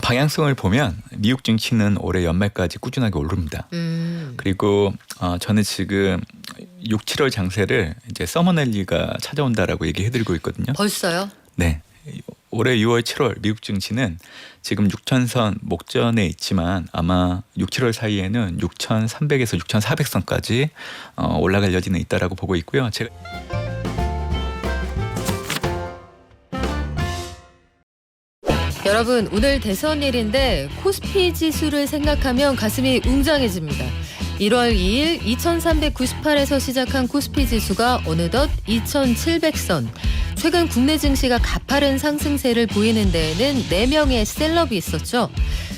방향성을 보면 미국 증시는 올해 연말까지 꾸준하게 오릅니다. 그리고 저는 지금 6, 7월 장세를 이제 서머랠리가 찾아온다라고 얘기해드리고 있거든요. 벌써요? 네. 올해 6월, 7월 미국 증시는 지금 6천선 목전에 있지만 아마 6, 7월 사이에는 6,300에서 6,400선까지 올라갈 여지는 있다라고 보고 있고요. 제가 여러분, 오늘 대선일인데 코스피 지수를 생각하면 가슴이 웅장해집니다. 1월 2일 2398에서 시작한 코스피 지수가 어느덧 2700선. 최근 국내 증시가 가파른 상승세를 보이는 데에는 4명의 셀럽이 있었죠.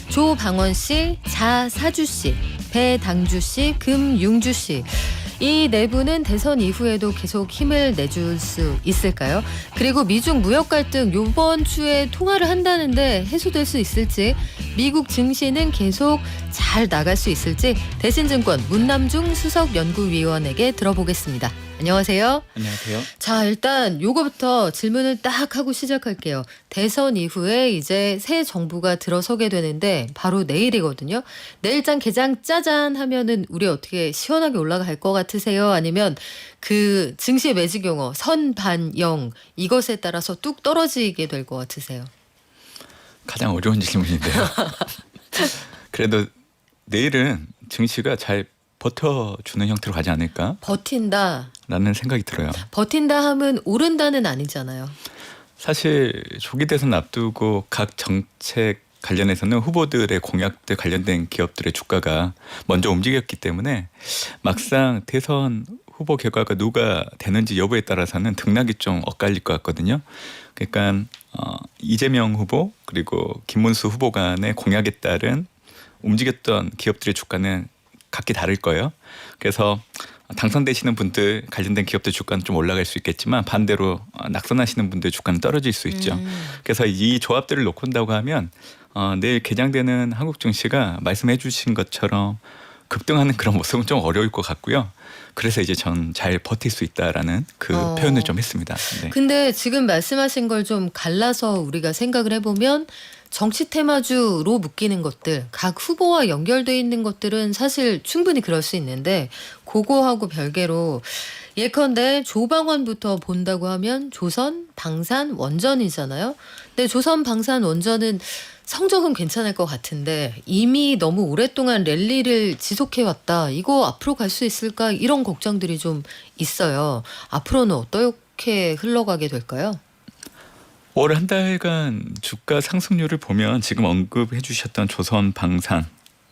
조방원 씨, 자사주 씨, 배당주 씨, 금융주 씨. 이 네 분은 대선 이후에도 계속 힘을 내줄 수 있을까요? 그리고 미중 무역 갈등 이번 주에 통화를 한다는데 해소될 수 있을지, 미국 증시는 계속 잘 나갈 수 있을지 대신증권 문남중 수석연구위원에게 들어보겠습니다. 안녕하세요. 안녕하세요. 자, 일단 요거부터 질문을 딱 하고 시작할게요. 대선 이후에 이제 새 정부가 들어서게 되는데 바로 내일이거든요. 내일장 개장 짜잔 하면은 우리 어떻게 시원하게 올라갈 것 같으세요? 아니면 그 증시 매직 용어 선반영 이것에 따라서 뚝 떨어지게 될 것 같으세요? 가장 어려운 질문인데요. 그래도 내일은 증시가 잘 버텨주는 형태로 가지 않을까? 버틴다. 라는 생각이 들어요. 버틴다 하면 오른다는 아니잖아요. 사실 조기 대선 앞두고 각 정책 관련해서는 후보들의 공약들 관련된 기업들의 주가가 먼저 움직였기 때문에 막상 대선 후보 결과가 누가 되는지 여부에 따라서는 등락이 좀 엇갈릴 것 같거든요. 그러니까 이재명 후보 그리고 김문수 후보 간의 공약에 따른 움직였던 기업들의 주가는 각기 다를 거예요. 그래서 당선되시는 분들 관련된 기업들 주가는 좀 올라갈 수 있겠지만 반대로 낙선하시는 분들 주가는 떨어질 수 있죠. 그래서 이 조합들을 놓고 온다고 하면 내일 개장되는 한국 증시가 말씀해 주신 것처럼 급등하는 그런 모습은 좀 어려울 것 같고요. 그래서 이제 전 잘 버틸 수 있다라는 그 표현을 좀 했습니다. 네. 근데 지금 말씀하신 걸 좀 갈라서 우리가 생각을 해보면 정치 테마주로 묶이는 것들, 각 후보와 연결돼 있는 것들은 사실 충분히 그럴 수 있는데 그거하고 별개로 예컨대 조방원부터 본다고 하면 조선, 방산, 원전이잖아요. 근데 조선, 방산, 원전은 성적은 괜찮을 것 같은데 이미 너무 오랫동안 랠리를 지속해왔다. 이거 앞으로 갈 수 있을까? 이런 걱정들이 좀 있어요. 앞으로는 어떻게 흘러가게 될까요? 올 한 달간 주가 상승률을 보면 지금 언급해 주셨던 조선, 방산,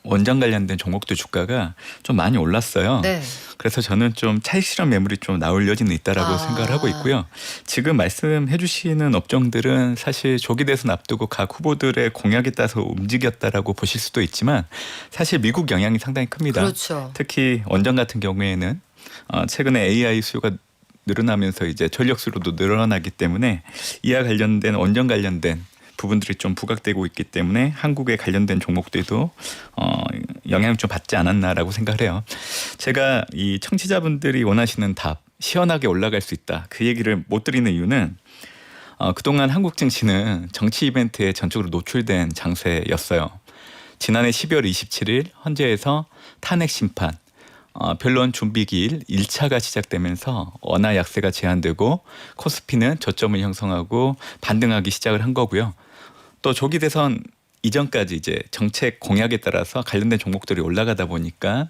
원전 관련된 종목들 주가가 좀 많이 올랐어요. 네. 그래서 저는 좀 차익 실현 매물이 좀 나올 여지는 있다라고 생각을 하고 있고요. 지금 말씀해 주시는 업종들은 사실 조기 대선 앞두고 각 후보들의 공약에 따라서 움직였다라고 보실 수도 있지만 사실 미국 영향이 상당히 큽니다. 그렇죠. 특히 원전 같은 경우에는 최근에 AI 수요가 늘어나면서 이제 전력 수요도 늘어나기 때문에 이와 관련된 원전 관련된 부분들이 좀 부각되고 있기 때문에 한국에 관련된 종목들도 영향을 좀 받지 않았나라고 생각을 해요. 제가 이 청취자분들이 원하시는 답 시원하게 올라갈 수 있다 그 얘기를 못 드리는 이유는 그동안 한국 증시는 정치 이벤트에 전적으로 노출된 장세였어요. 지난해 12월 27일 헌재에서 탄핵 심판 변론 준비기일 1차가 시작되면서 원화 약세가 제한되고 코스피는 저점을 형성하고 반등하기 시작을 한 거고요. 또 조기 대선 이전까지 이제 정책 공약에 따라서 관련된 종목들이 올라가다 보니까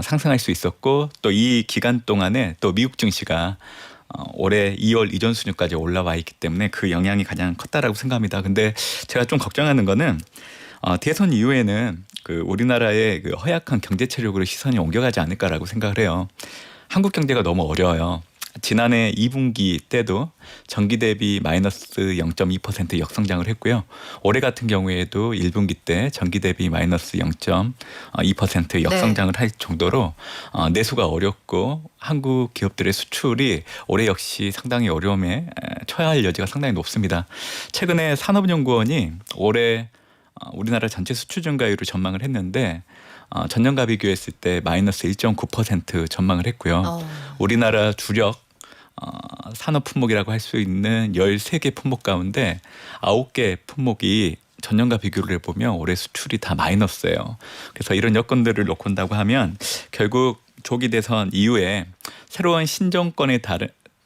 상승할 수 있었고 또 이 기간 동안에 또 미국 증시가 올해 2월 이전 수준까지 올라와 있기 때문에 그 영향이 가장 컸다라고 생각합니다. 근데 제가 좀 걱정하는 거는 대선 이후에는 그 우리나라의 그 허약한 경제 체력으로 시선이 옮겨가지 않을까라고 생각을 해요. 한국 경제가 너무 어려워요. 지난해 2분기 때도 전기 대비 마이너스 0.2% 역성장을 했고요. 올해 같은 경우에도 1분기 때 전기 대비 마이너스 0.2% 역성장을 할 정도로 내수가 어렵고 한국 기업들의 수출이 올해 역시 상당히 어려움에 처해야 할 여지가 상당히 높습니다. 최근에 산업연구원이 올해 우리나라 전체 수출 증가율을 전망을 했는데 전년과 비교했을 때 마이너스 1.9% 전망을 했고요. 우리나라 주력 산업 품목이라고 할 수 있는 13개 품목 가운데 9개 품목이 전년과 비교를 해보면 올해 수출이 다 마이너스예요. 그래서 이런 여건들을 놓고 온다고 하면 결국 조기 대선 이후에 새로운 신정권에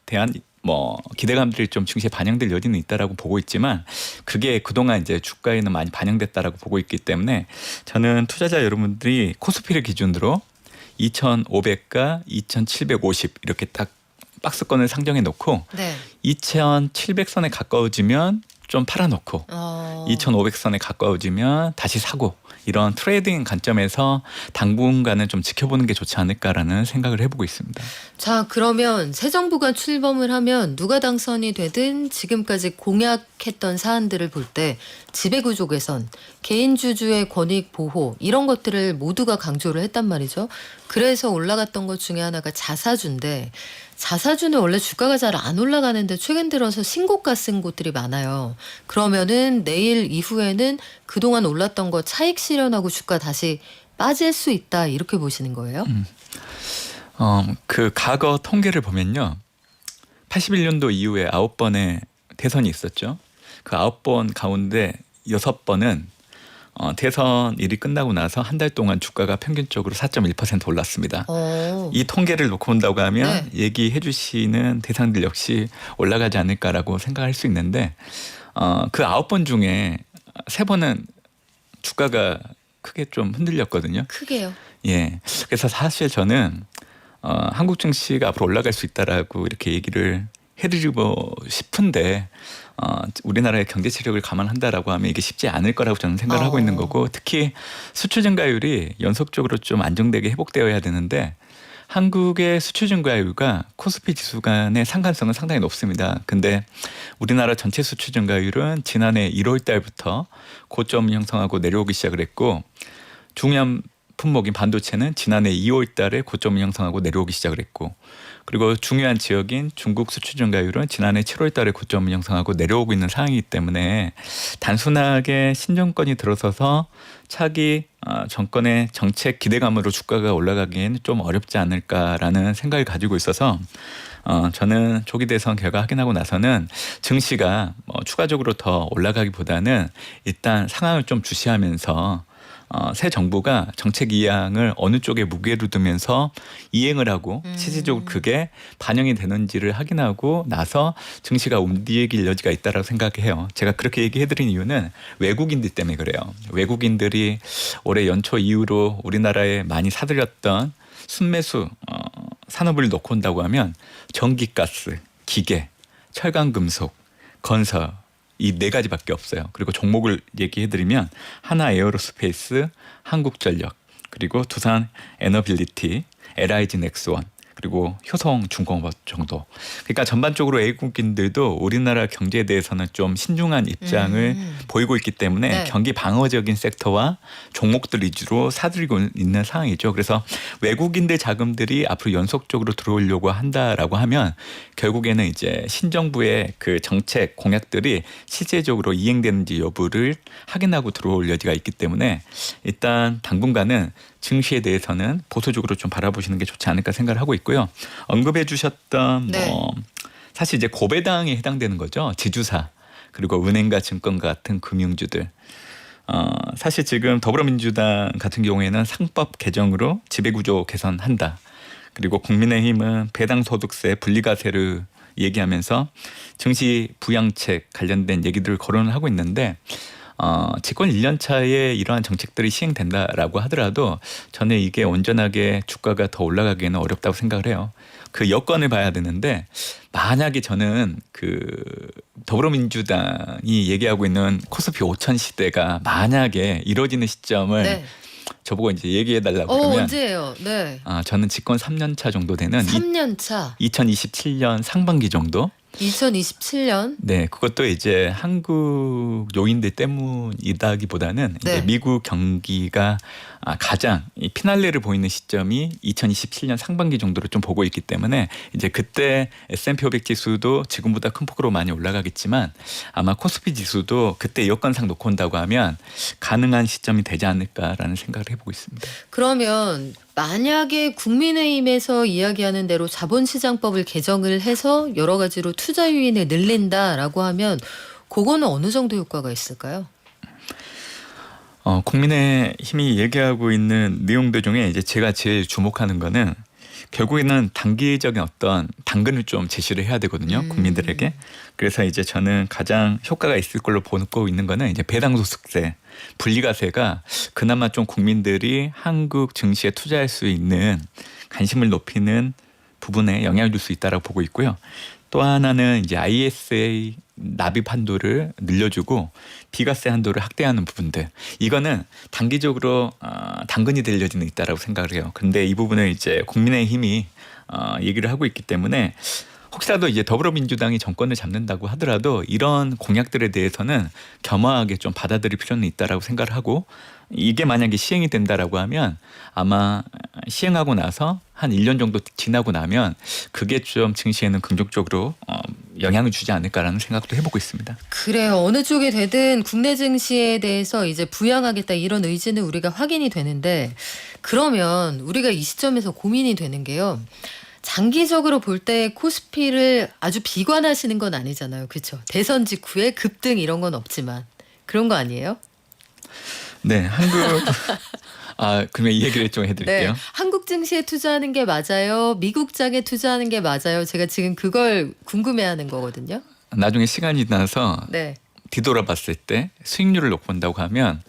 대한 뭐 기대감들이 좀 증시에 반영될 여지는 있다라고 보고 있지만 그게 그동안 이제 주가에는 많이 반영됐다라고 보고 있기 때문에 저는 투자자 여러분들이 코스피를 기준으로 2,500과 2,750 이렇게 딱 박스권을 상정해 놓고 네. 2,700선에 가까워지면 좀 팔아놓고 2,500선에 가까워지면 다시 사고 이런 트레이딩 관점에서 당분간은 좀 지켜보는 게 좋지 않을까라는 생각을 해보고 있습니다. 자, 그러면 새 정부가 출범을 하면 누가 당선이 되든 지금까지 공약했던 사안들을 볼 때 지배구조 개선, 개인주주의 권익 보호 이런 것들을 모두가 강조를 했단 말이죠. 그래서 올라갔던 것 중에 하나가 자사주인데 자사주는 원래 주가가 잘 안 올라가는데 최근 들어서 신고가 쓴 곳들이 많아요. 그러면은 내일 이후에는 그동안 올랐던 거 차익 실현하고 주가 다시 빠질 수 있다 이렇게 보시는 거예요? 그 과거 통계를 보면요. 81년도 이후에 9번의 대선이 있었죠. 그 9번 가운데 6번은 대선 일이 끝나고 나서 한 달 동안 주가가 평균적으로 4.1% 올랐습니다. 이 통계를 놓고 본다고 하면 네. 얘기해 주시는 대상들 역시 올라가지 않을까라고 생각할 수 있는데 그 9번 중에 3번은 주가가 크게 좀 흔들렸거든요. 크게요. 예. 그래서 사실 저는 한국 증시가 앞으로 올라갈 수 있다라고 이렇게 얘기를 해드리고 싶은데 우리나라의 경제 체력을 감안한다라고 하면 이게 쉽지 않을 거라고 저는 생각을 하고 있는 거고 특히 수출 증가율이 연속적으로 좀 안정되게 회복되어야 되는데 한국의 수출 증가율과 코스피 지수 간의 상관성은 상당히 높습니다. 근데 우리나라 전체 수출 증가율은 지난해 1월 달부터 고점을 형성하고 내려오기 시작을 했고 중요한 품목인 반도체는 지난해 2월 달에 고점을 형성하고 내려오기 시작을 했고 그리고 중요한 지역인 중국 수출 증가율은 지난해 7월 달에 고점을 형성하고 내려오고 있는 상황이기 때문에 단순하게 신정권이 들어서서 차기 정권의 정책 기대감으로 주가가 올라가기에는 좀 어렵지 않을까라는 생각을 가지고 있어서 저는 조기 대선 결과 확인하고 나서는 증시가 추가적으로 더 올라가기보다는 일단 상황을 좀 주시하면서 새 정부가 정책 이양을 어느 쪽에 무게를 두면서 이행을 하고 실질적으로 그게 반영이 되는지를 확인하고 나서 증시가 움직일 여지가 있다라고 생각해요. 제가 그렇게 얘기해드린 이유는 외국인들 때문에 그래요. 외국인들이 올해 연초 이후로 우리나라에 많이 사들였던 순매수 산업을 놓고 온다고 하면 전기가스, 기계, 철강금속, 건설 이 4가지밖에 없어요. 그리고 종목을 얘기해드리면 하나 에어로스페이스, 한국전력, 그리고 두산 에너빌리티, LIG 넥스원, 그리고 효성중공업 정도. 그러니까 전반적으로 외국인들도 우리나라 경제에 대해서는 좀 신중한 입장을 보이고 있기 때문에 네. 경기 방어적인 섹터와 종목들 위주로 사들이고 있는 상황이죠. 그래서 외국인들 자금들이 앞으로 연속적으로 들어오려고 한다라고 하면 결국에는 이제 신정부의 그 정책 공약들이 실제적으로 이행되는지 여부를 확인하고 들어올 여지가 있기 때문에 일단 당분간은 증시에 대해서는 보수적으로 좀 바라보시는 게 좋지 않을까 생각을 하고 있고요. 언급해 주셨던 네. 사실 이제 고배당에 해당되는 거죠. 지주사 그리고 은행과 증권 같은 금융주들. 사실 지금 더불어민주당 같은 경우에는 상법 개정으로 지배구조 개선한다. 그리고 국민의힘은 배당소득세 분리과세를 얘기하면서 증시 부양책 관련된 얘기들을 거론을 하고 있는데 집권 1년 차에 이러한 정책들이 시행된다라고 하더라도 저는 이게 온전하게 주가가 더 올라가기에는 어렵다고 생각을 해요. 그 여건을 봐야 되는데 만약에 저는 그 더불어민주당이 얘기하고 있는 코스피 5천 시대가 만약에 이뤄지는 시점을 네. 저보고 이제 얘기해달라고 그러면 언제예요? 네. 저는 집권 3년 차 정도 되는 3년 차. 2027년 상반기 정도. 2027년. 네, 그것도 이제 한국 요인들 때문이다기보다는 네. 이제 미국 경기가 가장 이 피날레를 보이는 시점이 2027년 상반기 정도로 좀 보고 있기 때문에 이제 그때 S&P 500 지수도 지금보다 큰 폭으로 많이 올라가겠지만 아마 코스피 지수도 그때 여건상 놓고 온다고 하면 가능한 시점이 되지 않을까라는 생각을 해보고 있습니다. 그러면 만약에 국민의힘에서 이야기하는 대로 자본시장법을 개정을 해서 여러 가지로 투자 유인을 늘린다라고 하면 그거는 어느 정도 효과가 있을까요? 국민의힘이 얘기하고 있는 내용들 중에 이제 제가 제일 주목하는 거는 결국에는 단기적인 어떤 당근을 좀 제시를 해야 되거든요. 국민들에게. 그래서 이제 저는 가장 효과가 있을 걸로 보고 있는 거는 이제 배당소득세, 분리과세가 그나마 좀 국민들이 한국 증시에 투자할 수 있는 관심을 높이는 부분에 영향을 줄 수 있다라고 보고 있고요. 또 하나는 이제 ISA 납입 한도를 늘려주고 비과세 한도를 확대하는 부분들. 이거는 단기적으로 당근이 될 여지는 있다라고 생각을 해요. 근데 이 부분을 이제 국민의힘이 얘기를 하고 있기 때문에 혹시라도 이제 더불어민주당이 정권을 잡는다고 하더라도 이런 공약들에 대해서는 겸허하게 좀 받아들일 필요는 있다라고 생각을 하고 이게 만약에 시행이 된다라고 하면 아마 시행하고 나서 한 1년 정도 지나고 나면 그게 좀 증시에는 긍정적으로 영향을 주지 않을까라는 생각도 해보고 있습니다. 그래요. 어느 쪽이 되든 국내 증시에 대해서 이제 부양하겠다 이런 의지는 우리가 확인이 되는데 그러면 우리가 이 시점에서 고민이 되는 게요. 장기적으로 볼 때 코스피를 아주 비관하시는 건 아니잖아요. 그렇죠? 대선 직후에 급등 이런 건 없지만 그런 거 아니에요? 네, 한국 그러면 이 얘기를 좀 해드릴게요. 네, 한국 증시에 투자하는 게 맞아요? 미국장에 투자하는 게 맞아요? 제가 지금 그걸 궁금해하는 거거든요. 나중에 시간이 지나서 네. 뒤돌아봤을 때 수익률을 놓고 본다고 하면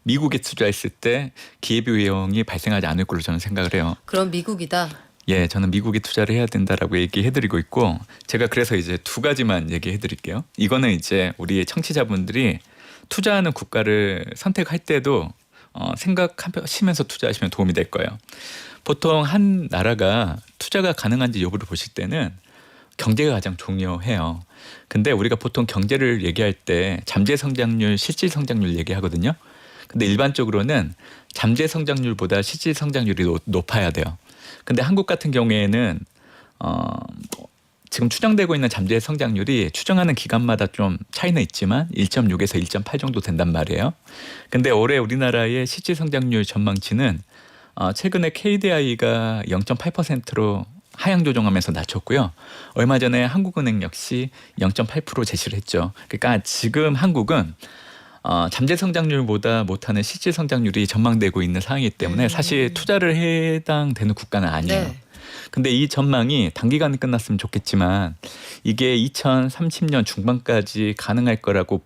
미국에 투자했을 때 기회비용이 발생하지 않을 걸로 저는 생각을 해요. 그럼 미국이다. 예, 저는 미국에 투자를 해야 된다라고 얘기해드리고 있고 제가 그래서 이제 두 가지만 얘기해드릴게요. 이거는 이제 우리 청취자분들이 투자하는 국가를 선택할 때도 생각하시면서 투자하시면 도움이 될 거예요. 보통 한 나라가 투자가 가능한지 여부를 보실 때는 경제가 가장 중요해요. 근데 우리가 보통 경제를 얘기할 때 잠재 성장률, 실질 성장률 얘기하거든요. 근데 일반적으로는 잠재 성장률보다 실질 성장률이 높아야 돼요. 근데 한국 같은 경우에는 지금 추정되고 있는 잠재 성장률이 추정하는 기간마다 좀 차이는 있지만 1.6에서 1.8 정도 된단 말이에요. 근데 올해 우리나라의 실질 성장률 전망치는 최근에 KDI가 0.8%로 하향 조정하면서 낮췄고요. 얼마 전에 한국은행 역시 0.8% 제시를 했죠. 그러니까 지금 한국은 잠재 성장률보다 못하는 실질 성장률이 전망되고 있는 상황이기 때문에 사실 투자를 해당되는 국가는 아니에요. 네. 근데 이 전망이 단기간에 끝났으면 좋겠지만 이게 2030년 중반까지 가능할 거라고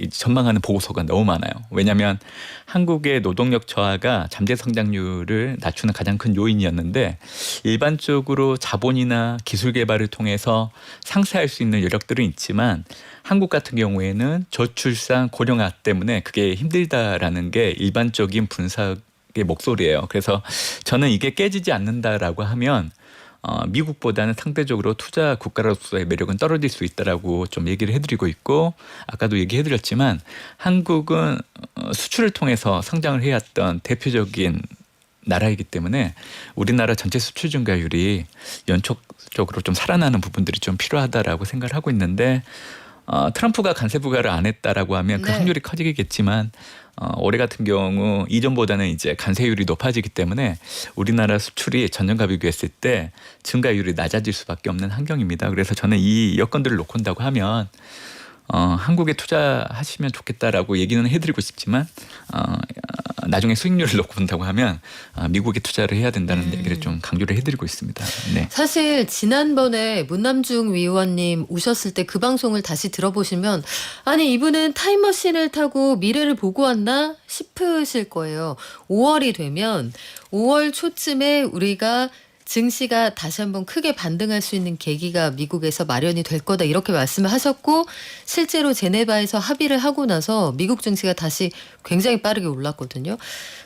전망하는 보고서가 너무 많아요. 왜냐하면 한국의 노동력 저하가 잠재 성장률을 낮추는 가장 큰 요인이었는데 일반적으로 자본이나 기술 개발을 통해서 상쇄할 수 있는 여력들은 있지만 한국 같은 경우에는 저출산 고령화 때문에 그게 힘들다라는 게 일반적인 분석의 목소리예요. 그래서 저는 이게 깨지지 않는다라고 하면 미국보다는 상대적으로 투자 국가로서의 매력은 떨어질 수 있다라고 좀 얘기를 해드리고 있고 아까도 얘기해드렸지만 한국은 수출을 통해서 성장을 해왔던 대표적인 나라이기 때문에 우리나라 전체 수출 증가율이 연속적으로 좀 살아나는 부분들이 좀 필요하다라고 생각을 하고 있는데 트럼프가 관세 부과를 안 했다라고 하면 그 네. 확률이 커지겠지만 올해 같은 경우 이전보다는 이제 관세율이 높아지기 때문에 우리나라 수출이 전년과 비교했을 때 증가율이 낮아질 수밖에 없는 환경입니다. 그래서 저는 이 여건들을 놓고 온다고 하면 한국에 투자하시면 좋겠다라고 얘기는 해드리고 싶지만 나중에 수익률을 놓고 본다고 하면 미국에 투자를 해야 된다는 얘기를 좀 강조를 해드리고 있습니다. 네. 사실 지난번에 문남중 위원님 오셨을 때 그 방송을 다시 들어보시면 아니 이분은 타임머신을 타고 미래를 보고 왔나 싶으실 거예요. 5월이 되면 5월 초쯤에 우리가 증시가 다시 한번 크게 반등할 수 있는 계기가 미국에서 마련이 될 거다 이렇게 말씀을 하셨고 실제로 제네바에서 합의를 하고 나서 미국 증시가 다시 굉장히 빠르게 올랐거든요.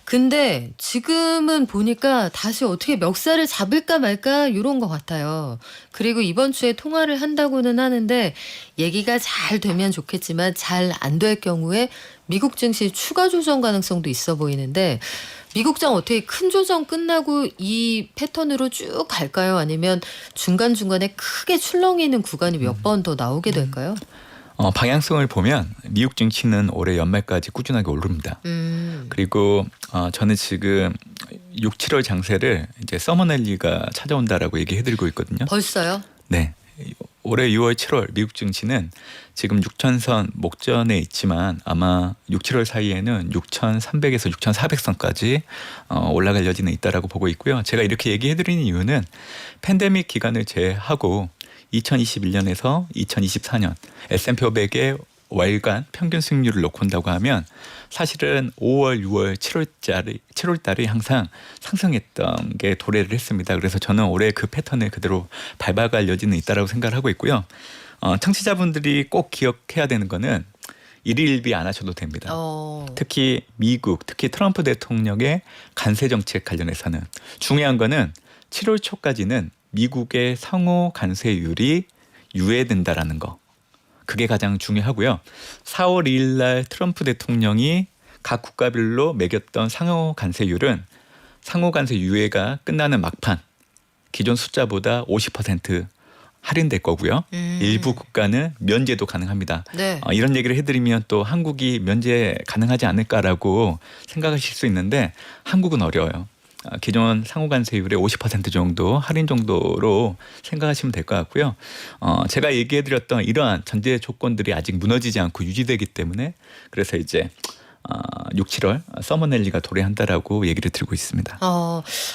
근데 지금은 보니까 다시 어떻게 멱살을 잡을까 말까 이런 것 같아요. 그리고 이번 주에 통화를 한다고는 하는데 얘기가 잘 되면 좋겠지만 잘 안 될 경우에 미국 증시 추가 조정 가능성도 있어 보이는데 미국장 어떻게 큰 조정 끝나고 이 패턴으로 쭉 갈까요? 아니면 중간중간에 크게 출렁이는 구간이 몇 번 더 나오게 될까요? 방향성을 보면 미국 증시는 올해 연말까지 꾸준하게 오릅니다. 그리고 저는 지금 6, 7월 장세를 이제 서머랠리가 찾아온다라고 얘기해드리고 있거든요. 벌써요? 네. 올해 6월, 7월 미국 증시는 지금 6,000선 목전에 있지만 아마 6, 7월 사이에는 6,300에서 6,400선까지 올라갈 여지는 있다라고 보고 있고요. 제가 이렇게 얘기해드리는 이유는 팬데믹 기간을 제외하고 2021년에서 2024년 S&P 500의 월간 평균 수익률을 놓고 온다고 하면 사실은 5월, 6월, 7월 달이 항상 상승했던 게 도래를 했습니다. 그래서 저는 올해 그 패턴을 그대로 밟아갈 여지는 있다라고 생각을 하고 있고요. 청취자분들이 꼭 기억해야 되는 거는 일희일비 안 하셔도 됩니다. 특히 미국, 특히 트럼프 대통령의 관세 정책 관련해서는 중요한 거는 7월 초까지는 미국의 상호 관세율이 유예된다라는 거. 그게 가장 중요하고요. 4월 2일 날 트럼프 대통령이 각 국가별로 매겼던 상호 관세율은 상호 관세 유예가 끝나는 막판 기존 숫자보다 50% 할인될 거고요. 일부 국가는 면제도 가능합니다. 네. 이런 얘기를 해드리면 또 한국이 면제 가능하지 않을까라고 생각하실 수 있는데 한국은 어려워요. 기존 상호관세율의 50% 정도 할인 정도로 생각하시면 될 것 같고요. 제가 얘기해드렸던 이러한 전제 조건들이 아직 무너지지 않고 유지되기 때문에 그래서 이제 6, 7월 서머랠리가 도래한다라고 얘기를 드리고 있습니다.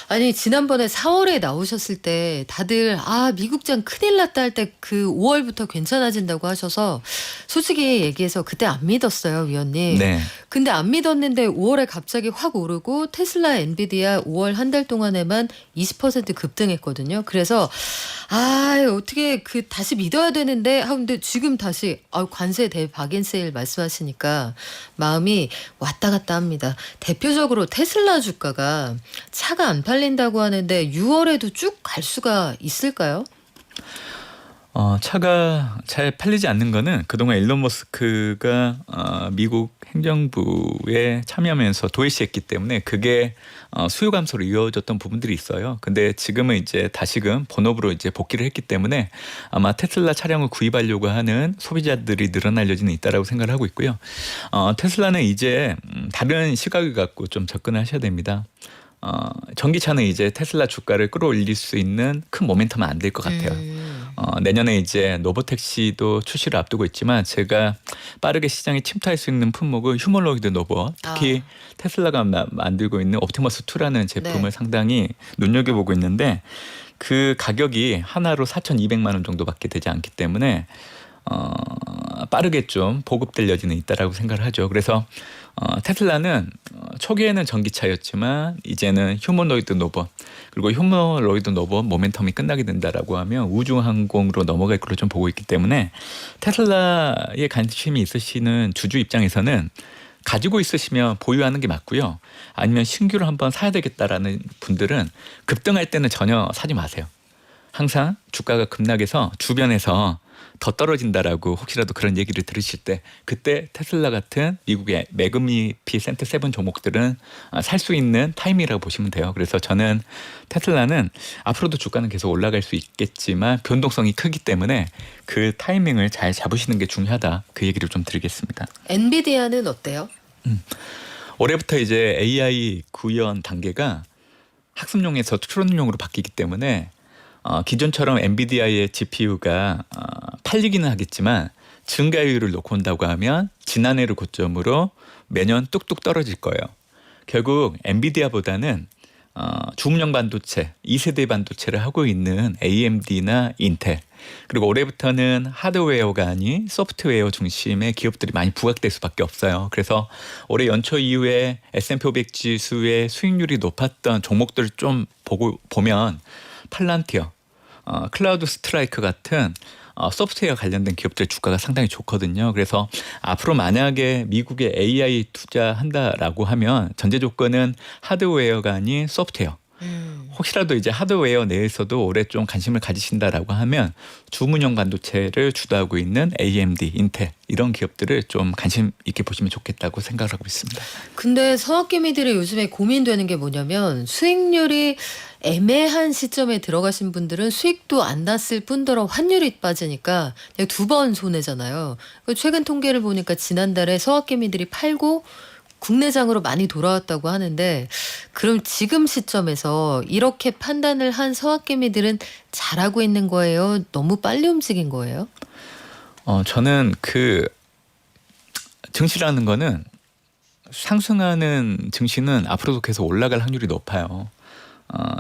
아니 지난번에 4월에 나오셨을 때 다들 미국장 큰일 났다 할 때 그 5월부터 괜찮아진다고 하셔서 솔직히 얘기해서 그때 안 믿었어요, 위원님. 네. 근데 안 믿었는데 5월에 갑자기 확 오르고 테슬라, 엔비디아 5월 한 달 동안에만 20% 급등했거든요. 그래서 어떻게 다시 믿어야 되는데 근데 지금 다시 관세 대박인세일 말씀하시니까 마음이 왔다 갔다 합니다. 대표적으로 테슬라 주가가 차가 안 팔린다고 하는데 6월에도 쭉 갈 수가 있을까요? 차가 잘 팔리지 않는 거는 그동안 일론 머스크가 미국 행정부에 참여하면서 도외시했기 때문에 그게 수요 감소로 이어졌던 부분들이 있어요. 근데 지금은 이제 다시금 본업으로 이제 복귀를 했기 때문에 아마 테슬라 차량을 구입하려고 하는 소비자들이 늘어날 여지는 있다라고 생각을 하고 있고요. 테슬라는 이제 다른 시각을 갖고 좀 접근을 하셔야 됩니다. 전기차는 이제 테슬라 주가를 끌어올릴 수 있는 큰 모멘텀은 안 될 것 같아요. 내년에 이제 로보택시도 출시를 앞두고 있지만 제가 빠르게 시장에 침투할 수 있는 품목은 휴머노이드 로봇, 특히 테슬라가 만들고 있는 옵티머스 2라는 제품을 네. 상당히 눈여겨보고 있는데 그 가격이 하나로 4,200만 원 정도밖에 되지 않기 때문에 빠르게 좀 보급될 여지는 있다라고 생각을 하죠. 그래서 테슬라는 초기에는 전기차였지만 이제는 휴머노이드 로봇 그리고 휴머노이드 로봇 모멘텀이 끝나게 된다라고 하면 우주항공으로 넘어갈 걸로 좀 보고 있기 때문에 테슬라에 관심이 있으시는 주주 입장에서는 가지고 있으시면 보유하는 게 맞고요. 아니면 신규로 한번 사야 되겠다라는 분들은 급등할 때는 전혀 사지 마세요. 항상 주가가 급락해서 주변에서 더 떨어진다라고 혹시라도 그런 얘기를 들으실 때 그때 테슬라 같은 미국의 매그니피 센트 7 종목들은 살 수 있는 타임이라고 보시면 돼요. 그래서 저는 테슬라는 앞으로도 주가는 계속 올라갈 수 있겠지만 변동성이 크기 때문에 그 타이밍을 잘 잡으시는 게 중요하다. 그 얘기를 좀 드리겠습니다. 엔비디아는 어때요? 올해부터 이제 AI 구현 단계가 학습용에서 추론용으로 바뀌기 때문에 기존처럼 엔비디아의 GPU가 팔리기는 하겠지만 증가율을 놓고 온다고 하면 지난해를 고점으로 매년 뚝뚝 떨어질 거예요. 결국 엔비디아보다는 주문형 반도체, 2세대 반도체를 하고 있는 AMD나 인텔 그리고 올해부터는 하드웨어가 아닌 소프트웨어 중심의 기업들이 많이 부각될 수밖에 없어요. 그래서 올해 연초 이후에 S&P 500 지수의 수익률이 높았던 종목들을 좀 보면 팔란티어, 클라우드 스트라이크 같은 소프트웨어 관련된 기업들 주가가 상당히 좋거든요. 그래서 앞으로 만약에 미국에 AI 투자한다라고 하면 전제 조건은 하드웨어가 아닌 소프트웨어. 혹시라도 이제 하드웨어 내에서도 올해 좀 관심을 가지신다라고 하면 주문형 반도체를 주도하고 있는 AMD, 인텔 이런 기업들을 좀 관심 있게 보시면 좋겠다고 생각을 하고 있습니다. 근데 서학개미들이 요즘에 고민되는 게 뭐냐면 수익률이 애매한 시점에 들어가신 분들은 수익도 안 났을 뿐더러 환율이 빠지니까 그냥 2번 손해잖아요. 최근 통계를 보니까 지난달에 서학개미들이 팔고 국내장으로 많이 돌아왔다고 하는데 그럼 지금 시점에서 이렇게 판단을 한 서학개미들은 잘하고 있는 거예요? 너무 빨리 움직인 거예요? 저는 그 증시라는 거는 상승하는 증시는 앞으로도 계속 올라갈 확률이 높아요.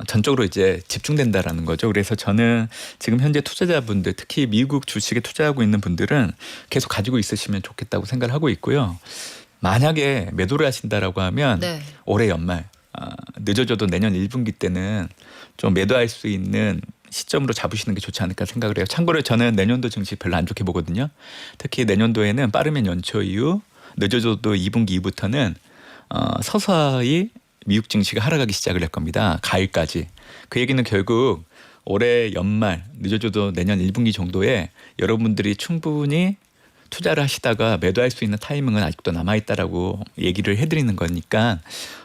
전적으로 이제 집중된다라는 거죠. 그래서 저는 지금 현재 투자자분들, 특히 미국 주식에 투자하고 있는 분들은 계속 가지고 있으시면 좋겠다고 생각을 하고 있고요. 만약에 매도를 하신다라고 하면 네. 올해 연말, 늦어져도 내년 1분기 때는 좀 매도할 수 있는 시점으로 잡으시는 게 좋지 않을까 생각을 해요. 참고로 저는 내년도 증시 별로 안 좋게 보거든요. 특히 내년도에는 빠르면 연초 이후, 늦어져도 2분기 이후부터는 서서히 미국 증시가 하락하기 시작을 할 겁니다. 가을까지. 그 얘기는 결국 올해 연말, 늦어져도 내년 1분기 정도에 여러분들이 충분히 투자를 하시다가 매도할 수 있는 타이밍은 아직도 남아있다라고 얘기를 해드리는 거니까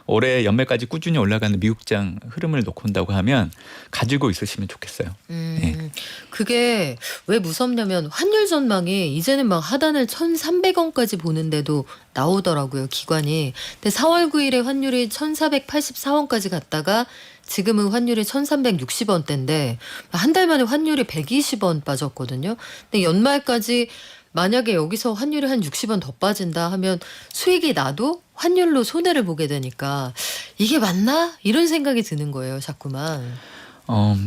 올해 연말까지 꾸준히 올라가는 미국장 흐름을 놓고 온다고 하면 가지고 있으시면 좋겠어요. 네. 그게 왜 무섭냐면 환율 전망이 이제는 막 하단을 1,300원까지 보는데도 나오더라고요, 기관이. 근데 4월 9일에 환율이 1,484원까지 갔다가 지금은 환율이 1,360원대인데 한 달 만에 환율이 120원 빠졌거든요. 근데 연말까지 만약에 여기서 환율이 한 60원 더 빠진다 하면 수익이 나도 환율로 손해를 보게 되니까 이게 맞나? 이런 생각이 드는 거예요, 자꾸만.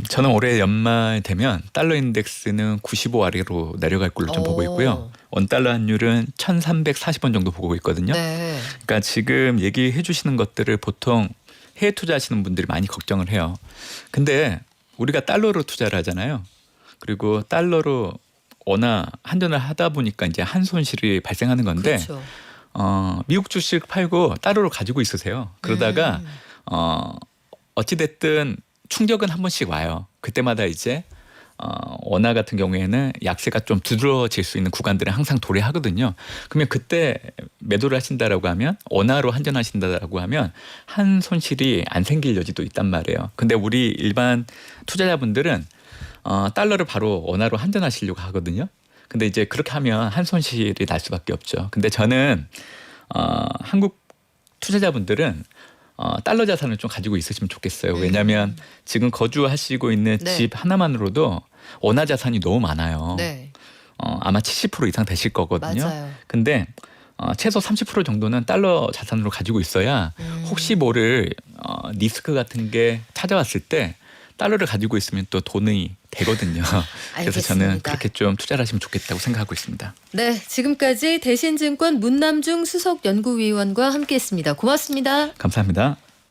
저는 올해 연말 되면 달러 인덱스는 95 아래로 내려갈 걸로 좀 보고 있고요. 원달러 환율은 1,340원 정도 보고 있거든요. 네. 그러니까 지금 얘기해 주시는 것들을 보통 해외 투자하시는 분들이 많이 걱정을 해요. 근데 우리가 달러로 투자를 하잖아요. 그리고 달러로 원화 한전을 하다 보니까 이제 한 손실이 발생하는 건데 그렇죠. 미국 주식 팔고 달러로 가지고 있으세요. 그러다가 어찌 됐든 충격은 한 번씩 와요. 그때마다 이제 원화 같은 경우에는 약세가 좀 두드러질 수 있는 구간들은 항상 도래하거든요. 그러면 그때 매도를 하신다라고 하면 원화로 환전하신다라고 하면 한 손실이 안 생길 여지도 있단 말이에요. 근데 우리 일반 투자자분들은 달러를 바로 원화로 환전하시려고 하거든요. 근데 이제 그렇게 하면 한 손실이 날 수밖에 없죠. 근데 저는 한국 투자자분들은 달러 자산을 좀 가지고 있으시면 좋겠어요. 왜냐하면 지금 거주하시고 있는 네. 집 하나만으로도 원화 자산이 너무 많아요. 네. 아마 70% 이상 되실 거거든요. 맞아요. 근데 최소 30% 정도는 달러 자산으로 가지고 있어야 혹시 모를 리스크 같은 게 찾아왔을 때 달러를 가지고 있으면 또 돈이 되거든요. 그래서 저는 알겠습니다. 그렇게 좀 투자를 하시면 좋겠다고 생각하고 있습니다. 네, 지금까지 대신증권 문남중 수석연구위원과 함께했습니다. 고맙습니다. 감사합니다.